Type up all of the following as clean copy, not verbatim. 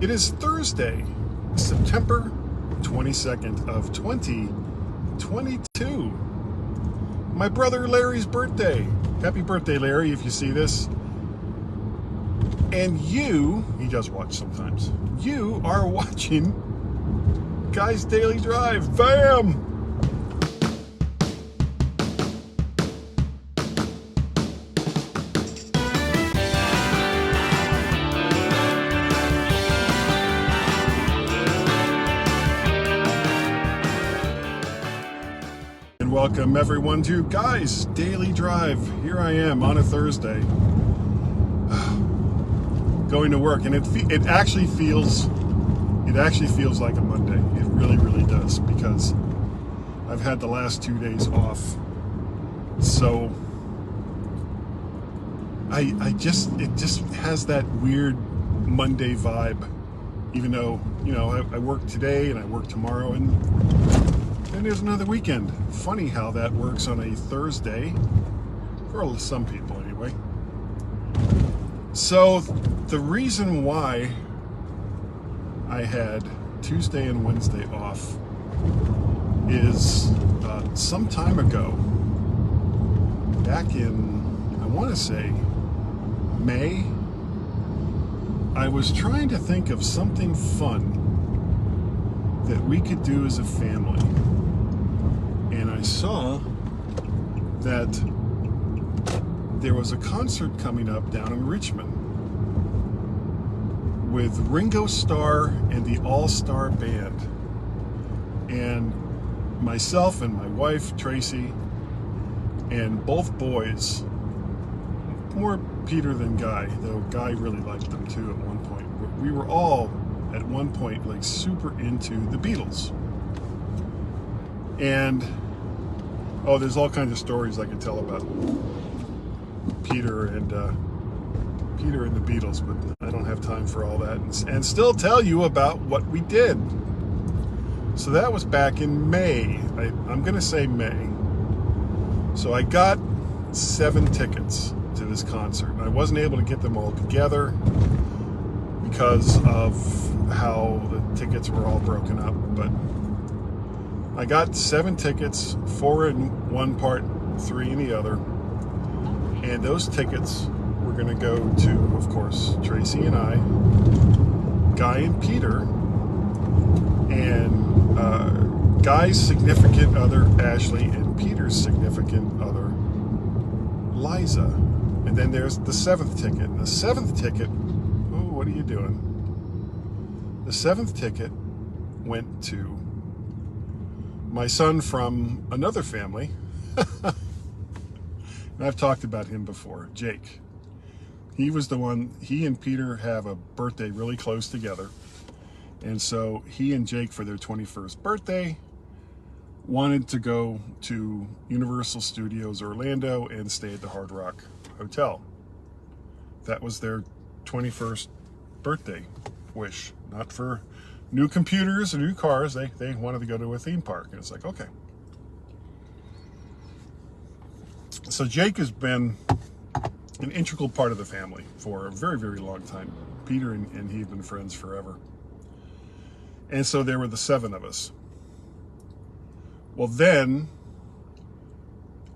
It is Thursday, September 22nd of 2022. My brother Larry's birthday. Happy birthday, Larry, if you see this. And you, he does watch sometimes, you are watching Guy's Daily Drive. Bam! Welcome everyone to Guy's Daily Drive. Here I am on a Thursday, going to work, and it actually feels like a Monday. It really does, because I've had the last 2 days off. So it just has that weird Monday vibe. Even though I work today and I work tomorrow, and then there's another weekend. Funny how that works on a Thursday, for some people anyway. So the reason why I had Tuesday and Wednesday off is some time ago, back in, I want to say, May, I was trying to think of something fun that we could do as a family. And I saw that there was a concert coming up down in Richmond with Ringo Starr and the All-Star Band. And myself and my wife, Tracy, and both boys, more Peter than Guy, though Guy really liked them too at one point. We were all, at one point, like super into the Beatles. And there's all kinds of stories I could tell about Peter and the Beatles, but I don't have time for all that, and still tell you about what we did. So that was back in May. I'm gonna say May. So I got 7 tickets to this concert, and I wasn't able to get them all together because of how the tickets were all broken up, but I got 7 tickets, 4 in one part, 3 in the other. And those tickets were going to go to, of course, Tracy and I, Guy and Peter, and Guy's significant other, Ashley, and Peter's significant other, Liza. And then there's the 7th ticket. And the 7th ticket, oh, what are you doing? The 7th ticket went to my son from another family. And I've talked about him before, Jake. He was the one, he and Peter have a birthday really close together. And so he and Jake, for their 21st birthday, wanted to go to Universal Studios Orlando and stay at the Hard Rock Hotel. That was their 21st birthday wish, not for new computers or new cars. They wanted to go to a theme park. And it's like, okay. So Jake has been an integral part of the family for a very long time. Peter and he have been friends forever. And so there were the 7 of us. Well, then,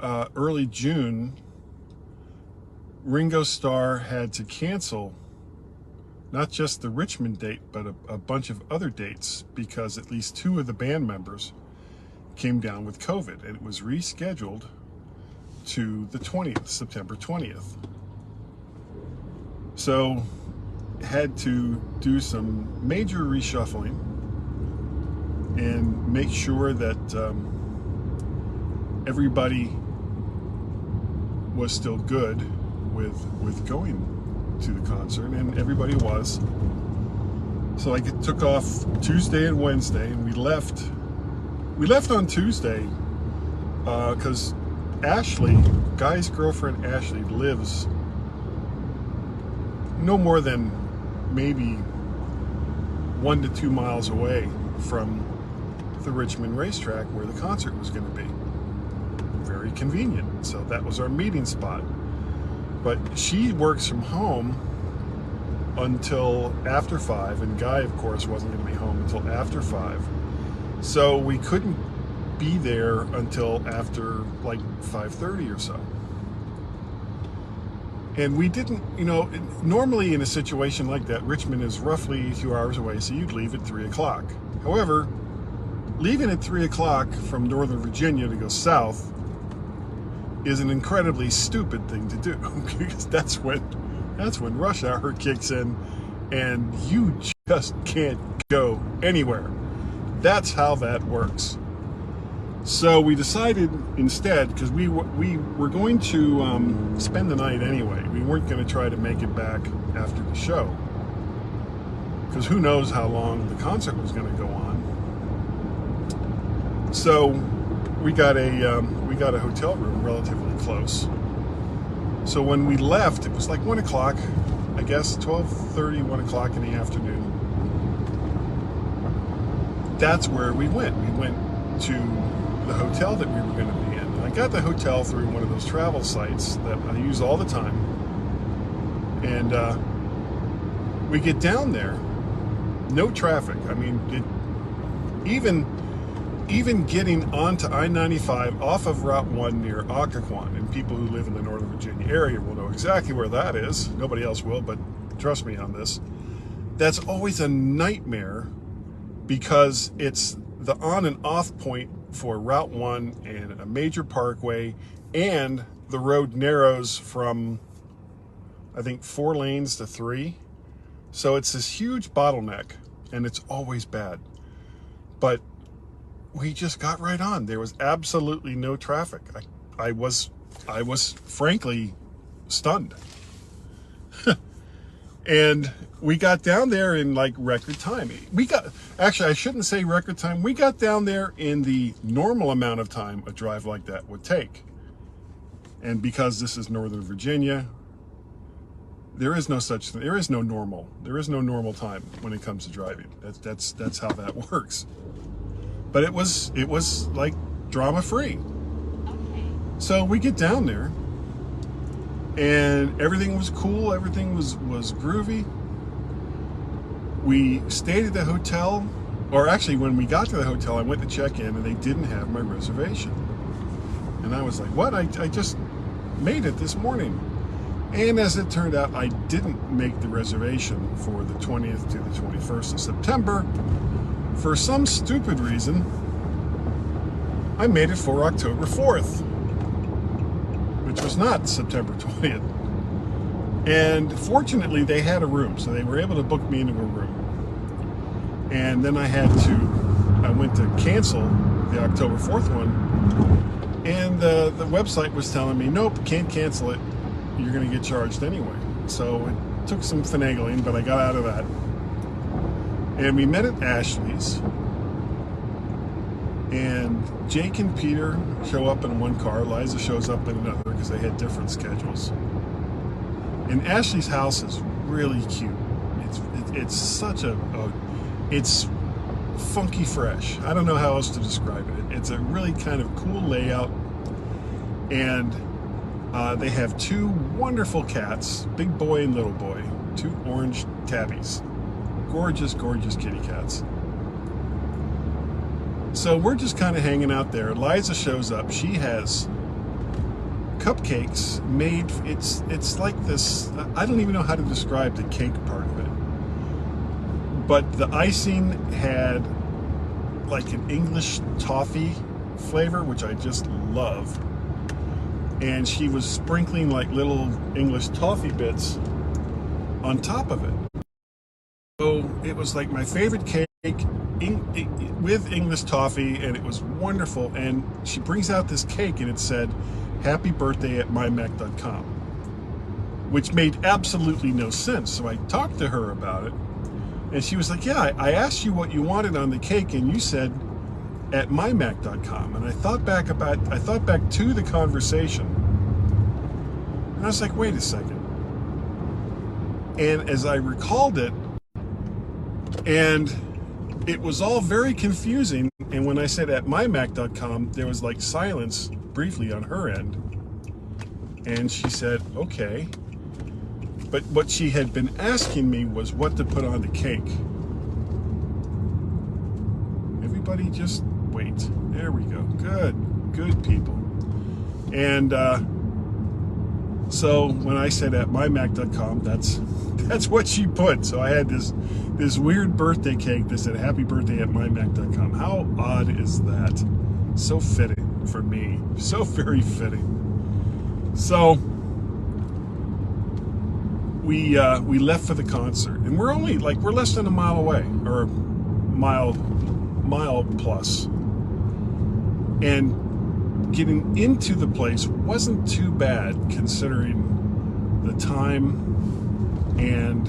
early June, Ringo Starr had to cancel not just the Richmond date, but a bunch of other dates, because at least 2 of the band members came down with COVID, and it was rescheduled to the 20th, September 20th. So had to do some major reshuffling and make sure that everybody was still good with going to the concert, and everybody was. So I took off Tuesday and Wednesday, and we left on Tuesday because Ashley, Guy's girlfriend Ashley, lives no more than maybe 1 to 2 miles away from the Richmond racetrack where the concert was going to be. Very convenient. So that was our meeting spot. But she works from home until after 5, and Guy, of course, wasn't going to be home until after 5. So we couldn't be there until after like 5:30 or so. And we didn't, normally in a situation like that, Richmond is roughly 2 hours away, so you'd leave at 3 o'clock. However, leaving at 3 o'clock from Northern Virginia to go south is an incredibly stupid thing to do, because that's when rush hour kicks in and you just can't go anywhere. That's how that works. So we decided instead, because we were going to spend the night anyway. We weren't going to try to make it back after the show, because who knows how long the concert was going to go on. So we got a hotel room relatively close. So when we left, it was like 1 o'clock, I guess 12:30, 1 o'clock in the afternoon. That's where we went. We went to the hotel that we were going to be in. And I got the hotel through one of those travel sites that I use all the time. And we get down there, no traffic. I mean, even getting onto I-95 off of Route 1 near Occoquan, and people who live in the Northern Virginia area will know exactly where that is. Nobody else will, but trust me on this. That's always a nightmare, because it's the on and off point for Route 1 and a major parkway, and the road narrows from, I think, 4 lanes to 3. So it's this huge bottleneck, and it's always bad. But we just got right on. There was absolutely no traffic. I was frankly stunned. And we got down there in like record time. Actually, I shouldn't say record time. We got down there in the normal amount of time a drive like that would take. And because this is Northern Virginia, there is no such thing. There is no normal time when it comes to driving. That's how that works. But it was like drama free. Okay. So we get down there, and everything was cool. Everything was groovy. We stayed at the hotel, or actually when we got to the hotel, I went to check in and they didn't have my reservation. And I was like, what? I just made it this morning. And as it turned out, I didn't make the reservation for the 20th to the 21st of September. For some stupid reason, I made it for October 4th, which was not September 20th. And fortunately, they had a room, so they were able to book me into a room. And then I went to cancel the October 4th one, and the website was telling me, nope, can't cancel it. You're going to get charged anyway. So it took some finagling, but I got out of that. And we met at Ashley's, and Jake and Peter show up in one car. Liza shows up in another, because they had different schedules. And Ashley's house is really cute. It's such it's funky fresh. I don't know how else to describe it. It's a really kind of cool layout, and they have 2 wonderful cats, big boy and little boy, 2 orange tabbies. Gorgeous, gorgeous kitty cats. So we're just kind of hanging out there. Liza shows up. She has cupcakes made. It's like this. I don't even know how to describe the cake part of it. But the icing had like an English toffee flavor, which I just love. And she was sprinkling like little English toffee bits on top of it. So it was like my favorite cake with English toffee, and it was wonderful. And she brings out this cake, and it said, "Happy birthday at mymac.com," which made absolutely no sense. So I talked to her about it, and she was like, yeah, I asked you what you wanted on the cake, and you said at mymac.com. And I thought back to the conversation, and I was like, wait a second. And as I recalled it, and it was all very confusing. And when I said at mymac.com, there was like silence briefly on her end. And she said, okay. But what she had been asking me was what to put on the cake. Everybody just wait. There we go. Good people. And so when I said at mymac.com, that's what she put. So I had this weird birthday cake that said happy birthday at mymac.com. How odd is that? So fitting for me. So very fitting. So we left for the concert, and we're less than a mile away, or mile plus. And getting into the place wasn't too bad considering the time and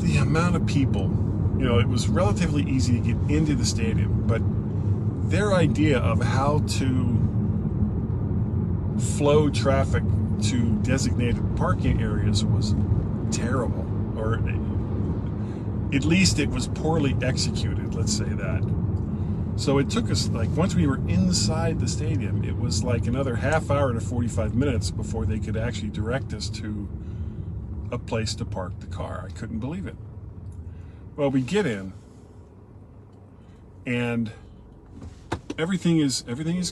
the amount of people. You know, it was relatively easy to get into the stadium, but their idea of how to flow traffic to designated parking areas was terrible, or at least it was poorly executed, let's say that. So it took us, once we were inside the stadium, it was like another half hour to 45 minutes before they could actually direct us to a place to park the car. I couldn't believe it. Well, we get in, and everything is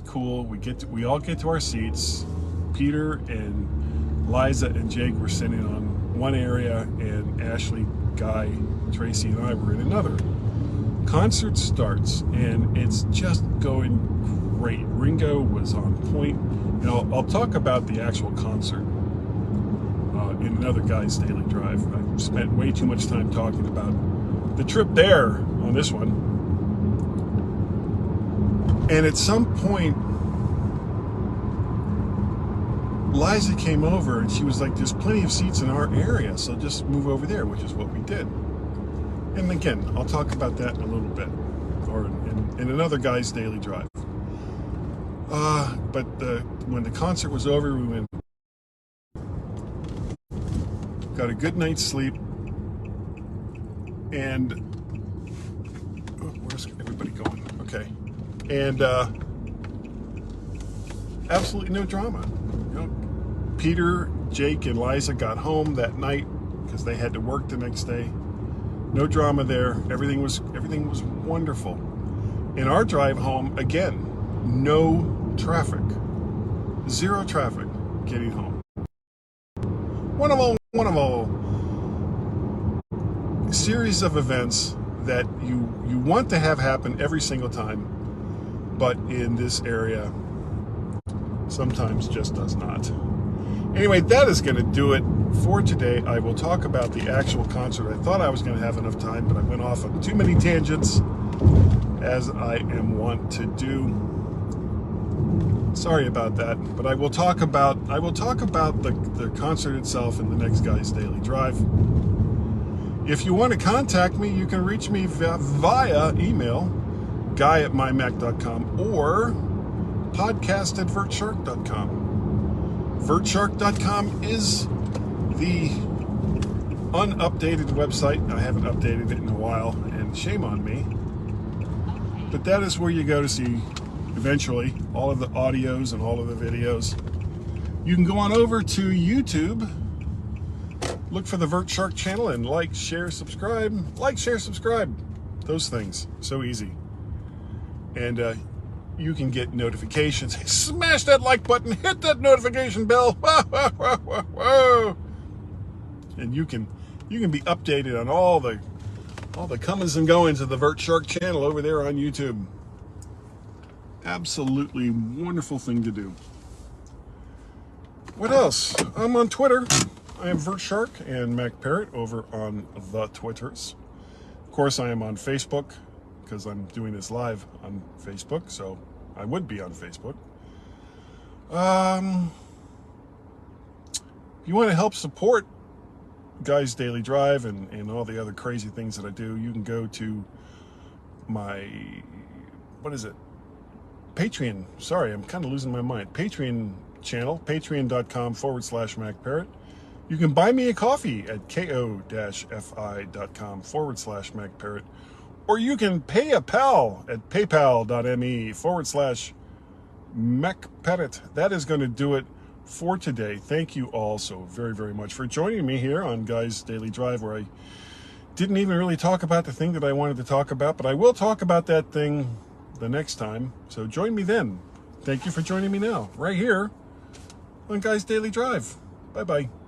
cool. We all get to our seats. Peter and Liza and Jake were sitting on one area, and Ashley, Guy, Tracy, and I were in another. Concert starts, and it's just going great. Ringo was on point. You know, I'll talk about the actual concert in another Guy's Daily Drive. I've spent way too much time talking about the trip there on this one. And at some point, Liza came over and she was like, there's plenty of seats in our area, so just move over there, which is what we did. And again, I'll talk about that in a little bit, or in another Guy's Daily Drive. But when the concert was over, we went, got a good night's sleep, and where's everybody going? Okay. And absolutely no drama. You know, Peter, Jake, and Liza got home that night because they had to work the next day. No drama there. Everything was wonderful. In our drive home, again, no traffic. Zero traffic getting home. One of all series of events that you want to have happen every single time, but in this area sometimes just does not. Anyway, that is going to do it for today. I will talk about the actual concert. I thought I was going to have enough time, but I went off on too many tangents, as I am wont to do. Sorry about that, but I will talk about the concert itself in the next Guy's Daily Drive. If you want to contact me, you can reach me via email, guy@mymac.com, or podcast@vertshark.com. Vertshark.com is the unupdated website. I haven't updated it in a while, and shame on me. But that is where you go to see, eventually, all of the audios and all of the videos. You can go on over to YouTube, look for the Vert Shark channel, and like, share, subscribe. Like, share, subscribe. Those things. So easy. And you can get notifications. Smash that like button. Hit that notification bell. And you can be updated on all the comings and goings of the Vert Shark channel over there on YouTube. Absolutely wonderful thing to do. What else? I'm on Twitter. I am Vert Shark and Mac Parrot over on the Twitters. Of course, I am on Facebook because I'm doing this live on Facebook, so I would be on Facebook. If you want to help support Guy's Daily Drive and all the other crazy things that I do, you can go to my, Patreon. Sorry, I'm kind of losing my mind. Patreon channel, patreon.com/MacParrot. You can buy me a coffee at ko-fi.com/MacParrot. Or you can pay a pal at paypal.me/MacParrot. That is going to do it for today. Thank you all so very, very much for joining me here on Guy's Daily Drive, where I didn't even really talk about the thing that I wanted to talk about, but I will talk about that thing the next time. So join me then. Thank you for joining me now, right here on Guy's Daily Drive. Bye-bye.